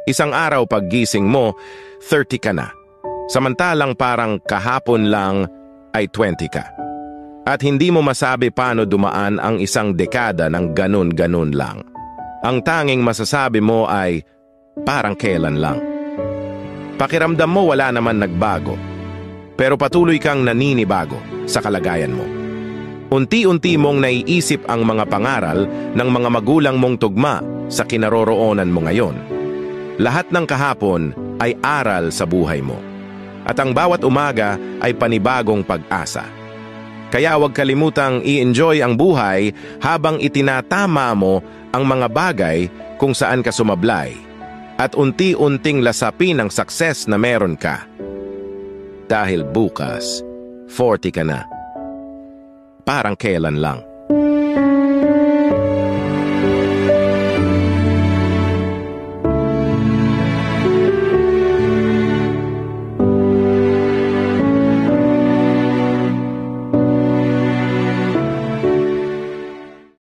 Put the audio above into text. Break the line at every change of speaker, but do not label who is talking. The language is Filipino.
Isang araw paggising mo, 30 ka na. Samantalang parang kahapon lang ay 20 ka. At hindi mo masabi paano dumaan ang isang dekada ng ganun-ganun lang. Ang tanging masasabi mo ay parang kailan lang. Pakiramdam mo wala naman nagbago, pero patuloy kang naninibago sa kalagayan mo. Unti-unti mong naiisip ang mga pangaral ng mga magulang mong tugma sa kinaroroonan mo ngayon. Lahat ng kahapon ay aral sa buhay mo. At ang bawat umaga ay panibagong pag-asa. Kaya huwag kalimutang i-enjoy ang buhay habang itinatama mo ang mga bagay kung saan ka sumablay. At unti-unting lasapin ang success na meron ka. Dahil bukas, 40 ka na. Parang kailan lang.